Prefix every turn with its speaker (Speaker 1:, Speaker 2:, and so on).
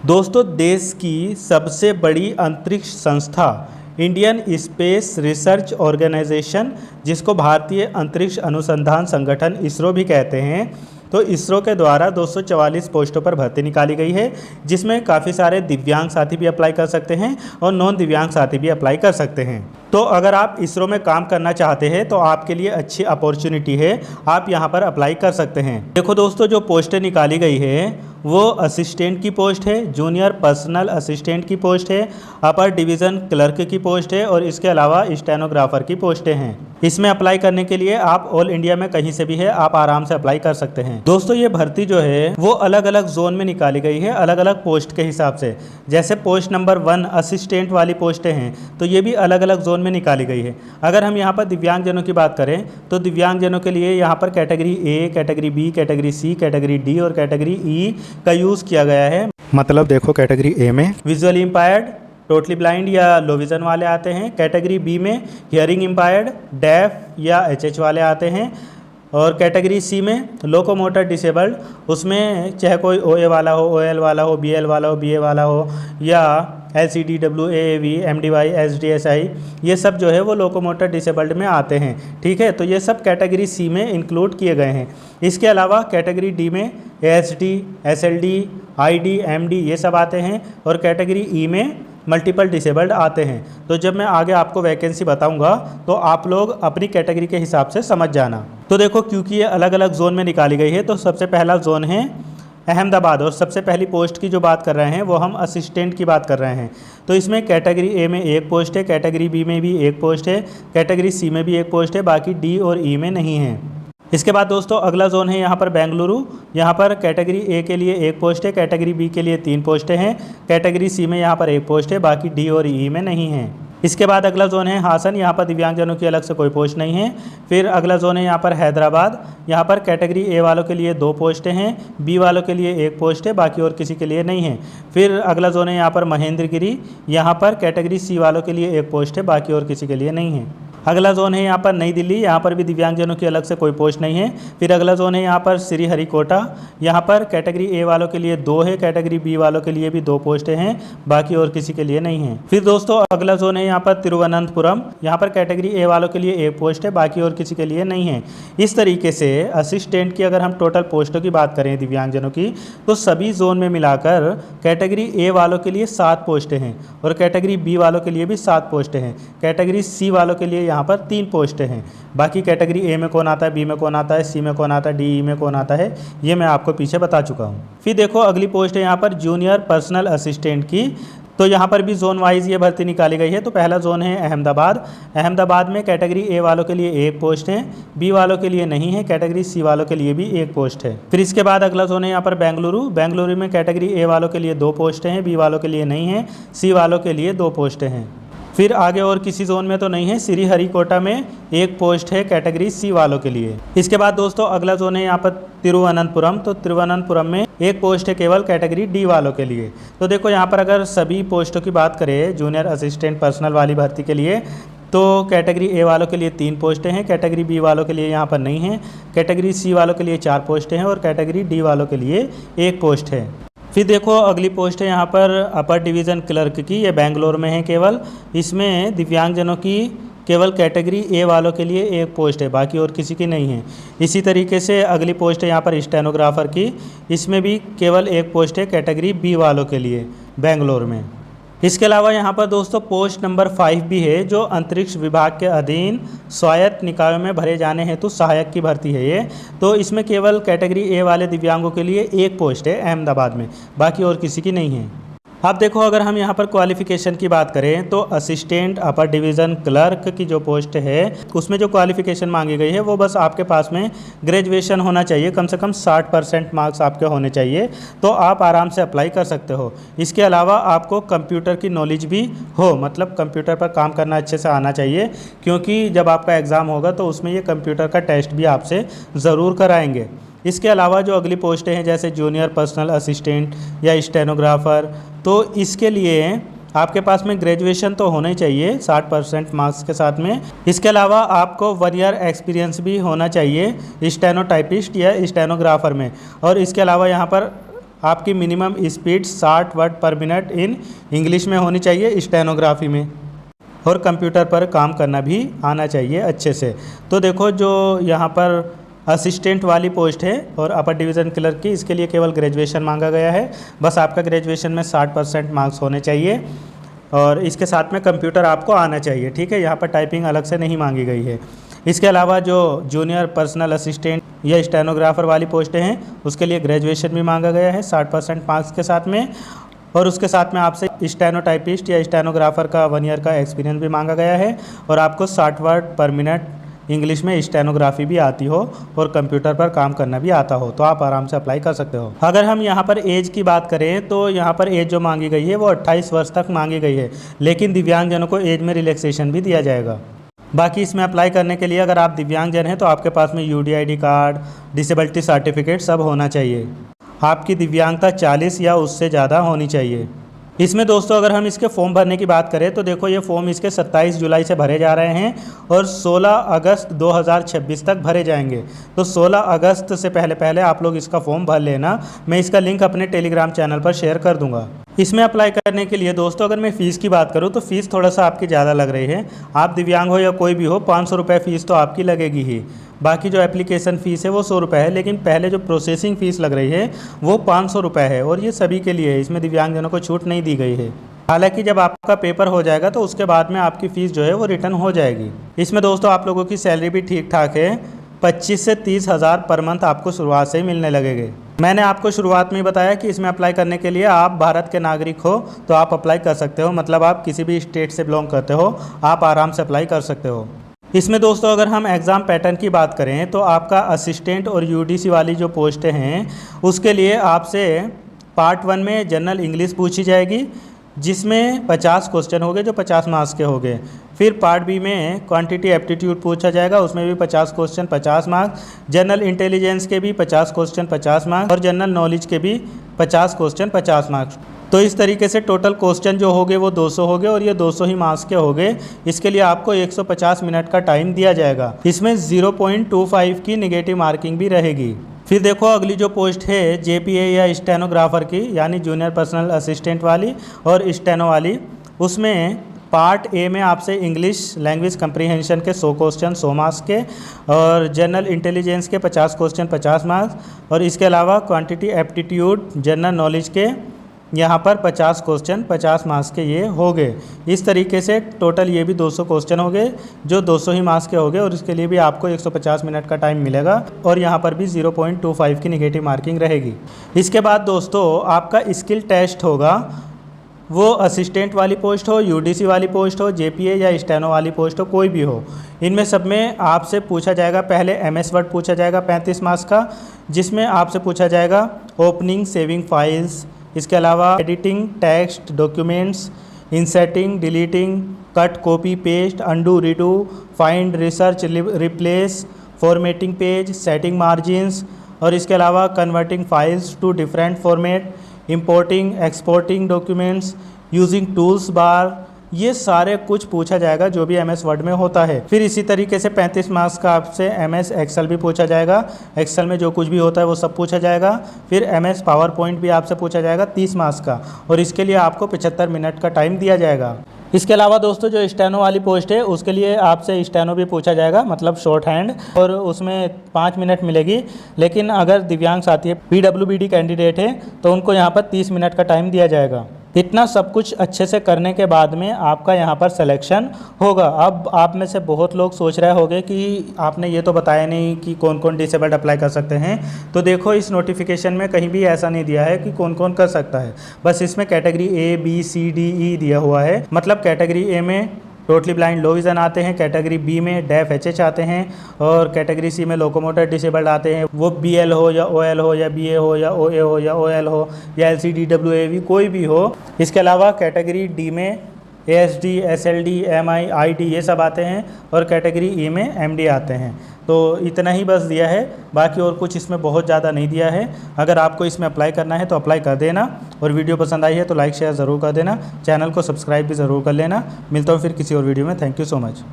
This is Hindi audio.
Speaker 1: दोस्तों, देश की सबसे बड़ी अंतरिक्ष संस्था इंडियन स्पेस रिसर्च ऑर्गेनाइजेशन, जिसको भारतीय अंतरिक्ष अनुसंधान संगठन इसरो भी कहते हैं, तो इसरो के द्वारा 244 पोस्टों पर भर्ती निकाली गई है, जिसमें काफ़ी सारे दिव्यांग साथी भी अप्लाई कर सकते हैं और नॉन दिव्यांग साथी भी अप्लाई कर सकते हैं। तो अगर आप इसरो में काम करना चाहते हैं तो आपके लिए अच्छी अपॉर्चुनिटी है, आप यहाँ पर अप्लाई कर सकते हैं। देखो दोस्तों, जो पोस्टें निकाली गई है वो असिस्टेंट की पोस्ट है, जूनियर पर्सनल असिस्टेंट की पोस्ट है, अपर डिवीज़न क्लर्क की पोस्ट है और इसके अलावा स्टेनोग्राफर की पोस्टें हैं। इसमें अप्लाई करने के लिए आप ऑल इंडिया में कहीं से भी है आप आराम से अप्लाई कर सकते हैं। दोस्तों, ये भर्ती जो है वो अलग अलग जोन में निकाली गई है, अलग अलग पोस्ट के हिसाब से। जैसे पोस्ट नंबर 1 असिस्टेंट वाली पोस्टें हैं तो ये भी अलग अलग जोन में निकाली गई है। अगर हम यहाँ पर दिव्यांगजनों की बात करें तो दिव्यांगजनों के लिए यहाँ पर category A, category B, category C, category D और कैटेगरी ई का यूज़ किया गया है। मतलब देखो, कैटेगरी ए में विजुअली इम्पायर्ड, टोटली ब्लाइंड या लो विज़न वाले आते हैं। कैटेगरी बी में हियरिंग इम्पायर्ड, डेफ या एचएच वाले आते हैं। और कैटेगरी सी में लोकोमोटर डिसेबल्ड, उसमें चाहे कोई ओए वाला हो, ओएल वाला हो, बीएल वाला हो, बीए वाला हो या एलसीडी, डब्ल्यूएवी, एमडीवाई, एसडीएसआई, ये सब जो है वो लोकोमोटर डिसेबल्ड में आते हैं। ठीक है, तो ये सब कैटेगरी सी में इंक्लूड किए गए हैं। इसके अलावा कैटेगरी डी में एएसडी, एसएलडी, आईडी, एमडी ये सब आते हैं और कैटेगरी ई में मल्टीपल डिसेबल्ड आते हैं। तो जब मैं आगे आपको वैकेंसी बताऊंगा तो आप लोग अपनी कैटेगरी के हिसाब से समझ जाना। तो देखो, क्योंकि ये अलग अलग जोन में निकाली गई है तो सबसे पहला जोन है अहमदाबाद और सबसे पहली पोस्ट की जो बात कर रहे हैं वो हम असिस्टेंट की बात कर रहे हैं। तो इसमें कैटेगरी ए में एक पोस्ट है, कैटेगरी बी में भी एक पोस्ट है, कैटेगरी सी में भी एक पोस्ट है, बाकी डी और ई में नहीं है। इसके बाद दोस्तों अगला जोन है यहाँ पर बेंगलुरु। यहाँ पर कैटेगरी ए के लिए एक पोस्ट है, कैटेगरी बी के लिए 3 पोस्टें हैं, कैटेगरी सी में यहाँ पर एक पोस्ट है, बाकी डी और ई में नहीं है। इसके बाद अगला जोन है हासन, यहाँ पर दिव्यांगजनों की अलग से कोई पोस्ट नहीं है। फिर अगला जोन है यहाँ पर हैदराबाद, यहाँ पर कैटेगरी ए वालों के लिए 2 पोस्टें हैं, बी वालों के लिए 1 पोस्ट है, बाकी और किसी के लिए नहीं है। फिर अगला जोन है यहाँ पर महेंद्रगिरी, यहाँ पर कैटेगरी सी वालों के लिए 1 पोस्ट है, बाकी और किसी के लिए नहीं है। अगला जोन है यहाँ पर नई दिल्ली, यहाँ पर भी दिव्यांगजनों की अलग से कोई पोस्ट नहीं है। फिर अगला जोन है यहाँ पर श्रीहरिकोटा, यहाँ पर कैटेगरी ए वालों के लिए 2 है, कैटेगरी बी वालों के लिए भी 2 पोस्टें हैं, बाकी और किसी के लिए नहीं है। फिर दोस्तों अगला जोन है यहाँ पर तिरुवनंतपुरम, यहाँ पर कैटेगरी ए वालों के लिए 1 पोस्ट है, बाकी और किसी के लिए नहीं है। इस तरीके से असिस्टेंट की अगर हम टोटल पोस्टों की बात करें दिव्यांगजनों की, तो सभी जोन में मिलाकर कैटेगरी ए वालों के लिए 7 पोस्टें हैं और कैटेगरी बी वालों के लिए भी 7 पोस्टें हैं, कैटेगरी सी वालों के लिए यहाँ पर 3 पोस्टें हैं। बाकी कैटेगरी ए में कौन आता है, बी में कौन आता है, सी में कौन आता है, डी ई में कौन आता है, ये मैं आपको पीछे बता चुका हूँ। फिर देखो अगली पोस्ट है यहाँ पर जूनियर पर्सनल असिस्टेंट की। तो यहाँ पर भी जोन वाइज ये भर्ती निकाली गई है। तो पहला जोन है अहमदाबाद। अहमदाबाद में कैटेगरी ए वालों के लिए 1 पोस्ट है, बी वालों के लिए नहीं है, कैटेगरी सी वालों के लिए भी 1 पोस्ट है। फिर इसके बाद अगला जोन है यहाँ पर बेंगलुरु। बेंगलुरु में कैटेगरी ए वालों के लिए 2 पोस्टें हैं, बी वालों के लिए नहीं है, सी वालों के लिए 2 पोस्टें हैं। फिर आगे और किसी जोन में तो नहीं है। श्रीहरिकोटा में 1 पोस्ट है कैटेगरी सी वालों के लिए। इसके बाद दोस्तों अगला जोन है यहाँ पर तिरुवनंतपुरम। तो तिरुवनंतपुरम में 1 पोस्ट है केवल कैटेगरी डी वालों के लिए। तो देखो यहाँ पर अगर सभी पोस्टों की बात करें जूनियर असिस्टेंट पर्सनल वाली भर्ती के लिए, तो कैटेगरी ए वालों के लिए 3 पोस्टें हैं, कैटेगरी बी वालों के लिए यहाँ पर नहीं है, कैटेगरी सी वालों के लिए 4 पोस्टें हैं और कैटेगरी डी वालों के लिए 1 पोस्ट है। फिर देखो अगली पोस्ट है यहाँ पर अपर डिवीज़न क्लर्क की, ये बेंगलोर में है केवल। इसमें दिव्यांगजनों की केवल कैटेगरी ए वालों के लिए 1 पोस्ट है, बाकी और किसी की नहीं है। इसी तरीके से अगली पोस्ट है यहाँ पर स्टेनोग्राफर की, इसमें भी केवल 1 पोस्ट है कैटेगरी बी वालों के लिए बेंगलोर में। इसके अलावा यहाँ पर दोस्तों पोस्ट नंबर 5 भी है, जो अंतरिक्ष विभाग के अधीन स्वायत्त निकायों में भरे जाने हेतु सहायक की भर्ती है ये। तो इसमें केवल कैटेगरी ए वाले दिव्यांगों के लिए 1 पोस्ट है अहमदाबाद में, बाकी और किसी की नहीं है। अब देखो अगर हम यहाँ पर क्वालिफ़िकेशन की बात करें तो असिस्टेंट अपर डिवीज़न क्लर्क की जो पोस्ट है उसमें जो क्वालिफ़िकेशन मांगी गई है वो बस आपके पास में ग्रेजुएशन होना चाहिए, कम से कम 60% मार्क्स आपके होने चाहिए, तो आप आराम से अप्लाई कर सकते हो। इसके अलावा आपको कंप्यूटर की नॉलेज भी हो, मतलब कंप्यूटर पर काम करना अच्छे से आना चाहिए, क्योंकि जब आपका एग्ज़ाम होगा तो उसमें ये कंप्यूटर का टेस्ट भी आपसे ज़रूर कराएंगे। इसके अलावा जो अगली पोस्टें हैं जैसे जूनियर पर्सनल असिस्टेंट या स्टेनोग्राफर, तो इसके लिए आपके पास में ग्रेजुएशन तो होना ही चाहिए 60% मार्क्स के साथ में। इसके अलावा आपको 1 ईयर एक्सपीरियंस भी होना चाहिए स्टेनोटाइपिस्ट या स्टेनोग्राफर में। और इसके अलावा यहाँ पर आपकी मिनिमम स्पीड 60 वर्ड पर मिनट इन इंग्लिश में होनी चाहिए स्टेनोग्राफी में, और कंप्यूटर पर काम करना भी आना चाहिए अच्छे से। तो देखो जो यहाँ पर असिस्टेंट वाली पोस्ट है और अपर डिवीज़न क्लर्क की, इसके लिए केवल ग्रेजुएशन मांगा गया है। बस आपका ग्रेजुएशन में 60% मार्क्स होने चाहिए और इसके साथ में कंप्यूटर आपको आना चाहिए, ठीक है। यहाँ पर टाइपिंग अलग से नहीं मांगी गई है। इसके अलावा जो जूनियर पर्सनल असिस्टेंट या स्टेनोग्राफर वाली पोस्टें हैं उसके लिए ग्रेजुएशन भी मांगा गया है 60% मार्क्स के साथ में, और उसके साथ में आपसे स्टेनोटाइपिस्ट या स्टेनोग्राफर का 1 ईयर का एक्सपीरियंस भी मांगा गया है, और आपको 60 वर्ड पर मिनट इंग्लिश में स्टेनोग्राफी भी आती हो और कंप्यूटर पर काम करना भी आता हो, तो आप आराम से अप्लाई कर सकते हो। अगर हम यहाँ पर एज की बात करें तो यहाँ पर एज जो मांगी गई है वो 28 वर्ष तक मांगी गई है, लेकिन दिव्यांगजनों को एज में रिलैक्सेशन भी दिया जाएगा। बाकी इसमें अप्लाई करने के लिए अगर आप दिव्यांगजन हैं तो आपके पास में UDID कार्ड, डिसेबिलिटी सर्टिफिकेट सब होना चाहिए। आपकी दिव्यांगता 40 या उससे ज़्यादा होनी चाहिए। इसमें दोस्तों अगर हम इसके फॉर्म भरने की बात करें तो देखो ये फॉर्म इसके 27 जुलाई से भरे जा रहे हैं और 16 अगस्त 2026 तक भरे जाएंगे। तो 16 अगस्त से पहले पहले आप लोग इसका फॉर्म भर लेना। मैं इसका लिंक अपने टेलीग्राम चैनल पर शेयर कर दूंगा। इसमें अप्लाई करने के लिए दोस्तों अगर मैं फ़ीस की बात करूं तो फ़ीस थोड़ा सा आपकी ज़्यादा लग रही है। आप दिव्यांग हो या कोई भी हो, 500 रुपये फ़ीस तो आपकी लगेगी ही। बाकी जो एप्लीकेशन फ़ीस है वो 100 रुपये है, लेकिन पहले जो प्रोसेसिंग फ़ीस लग रही है वो 500 रुपये है, और ये सभी के लिए है, इसमें दिव्यांगजनों को छूट नहीं दी गई है। हालांकि जब आपका पेपर हो जाएगा तो उसके बाद में आपकी फ़ीस जो है वो रिटर्न हो जाएगी। इसमें दोस्तों आप लोगों की सैलरी भी ठीक ठाक है, 25 से 30 हज़ार पर मंथ आपको शुरुआत से ही मिलने लगेंगे। मैंने आपको शुरुआत में ही बताया कि इसमें अप्लाई करने के लिए आप भारत के नागरिक हो तो आप अप्लाई कर सकते हो, मतलब आप किसी भी स्टेट से बिलोंग करते हो, आप आराम से अप्लाई कर सकते हो। इसमें दोस्तों अगर हम एग्ज़ाम पैटर्न की बात करें तो आपका असिस्टेंट और UDC वाली जो पोस्टें हैं उसके लिए आपसे पार्ट 1 में जनरल इंग्लिश पूछी जाएगी, जिसमें 50 क्वेश्चन हो गए जो 50 मार्क्स के हो गए। फिर पार्ट बी में क्वांटिटी एप्टीट्यूड पूछा जाएगा, उसमें भी 50 क्वेश्चन 50 मार्क्स, जनरल इंटेलिजेंस के भी 50 क्वेश्चन 50 मार्क्स और जनरल नॉलेज के भी 50 क्वेश्चन 50 मार्क्स। तो इस तरीके से टोटल क्वेश्चन जो हो गए वो 200 हो गए और ये 200 ही मार्क्स के हो गए। इसके लिए आपको 150 मिनट का टाइम दिया जाएगा। इसमें 0.25 की नेगेटिव मार्किंग भी रहेगी। फिर देखो अगली जो पोस्ट है JPA या स्टेनोग्राफर की, यानी जूनियर पर्सनल असिस्टेंट वाली और स्टेनो वाली, उसमें पार्ट ए में आपसे इंग्लिश लैंग्वेज कंप्रीहेंशन के 100 क्वेश्चन 100 मार्क्स के, और जनरल इंटेलिजेंस के 50 क्वेश्चन 50 मार्क्स, और इसके अलावा क्वांटिटी एप्टीट्यूड जनरल नॉलेज के यहाँ पर 50 क्वेश्चन 50 मार्क्स के ये हो गए। इस तरीके से टोटल ये भी 200 क्वेश्चन हो गए जो 200 ही मार्क्स के हो गए, और इसके लिए भी आपको 150 मिनट का टाइम मिलेगा, और यहाँ पर भी 0.25 की नेगेटिव मार्किंग रहेगी। इसके बाद दोस्तों आपका स्किल टेस्ट होगा, वो असिस्टेंट वाली पोस्ट हो, UDC वाली पोस्ट हो, JPA या स्टेनो वाली पोस्ट हो, कोई भी हो, इनमें सब में आपसे पूछा जाएगा पहले MS वर्ड पूछा जाएगा 35 मार्क्स का, जिसमें आपसे पूछा जाएगा ओपनिंग सेविंग फाइल्स, इसके अलावा editing text documents, inserting deleting, cut copy paste, undo redo, find research replace, formatting page, setting margins, और इसके अलावा converting files to different format, importing exporting documents, using tools bar, ये सारे कुछ पूछा जाएगा जो भी MS वर्ड में होता है। फिर इसी तरीके से 35 मार्क्स का आपसे MS एक्सेल भी पूछा जाएगा, एक्सेल में जो कुछ भी होता है वो सब पूछा जाएगा। फिर MS पावर पॉइंट भी आपसे पूछा जाएगा 30 मार्क्स का, और इसके लिए आपको 75 मिनट का टाइम दिया जाएगा। इसके अलावा दोस्तों जो स्टेनो वाली पोस्ट है उसके लिए आपसे स्टेनो भी पूछा जाएगा, मतलब शॉर्ट हैंड, और उसमें 5 मिनट मिलेगी। लेकिन अगर दिव्यांग साथी है, PWBD कैंडिडेट है, तो उनको यहाँ पर 30 मिनट का टाइम दिया जाएगा। इतना सब कुछ अच्छे से करने के बाद में आपका यहाँ पर सिलेक्शन होगा। अब आप में से बहुत लोग सोच रहे होंगे कि आपने ये तो बताया नहीं कि कौन कौन डिसेबल्ड अप्लाई कर सकते हैं। तो देखो इस नोटिफिकेशन में कहीं भी ऐसा नहीं दिया है कि कौन कौन कर सकता है, बस इसमें category A B C D E दिया हुआ है। मतलब कैटेगरी A में टोटली ब्लाइंड लो विज़न आते हैं, कैटेगरी बी में डेफ HH आते हैं, और कैटेगरी सी में लोकोमोटर डिसेबल्ड आते हैं, वो BL हो या OL हो या BA हो या OA हो या OL हो या LCD WAV कोई भी हो। इसके अलावा कैटेगरी डी में ASD SLD MI ID ये सब आते हैं, और कैटेगरी ई में MD आते हैं। तो इतना ही बस दिया है, बाकी और कुछ इसमें बहुत ज़्यादा नहीं दिया है। अगर आपको इसमें अप्लाई करना है तो अप्लाई कर देना, और वीडियो पसंद आई है तो लाइक शेयर ज़रूर कर देना, चैनल को सब्सक्राइब भी ज़रूर कर लेना। मिलता हूँ फिर किसी और वीडियो में। Thank you so much.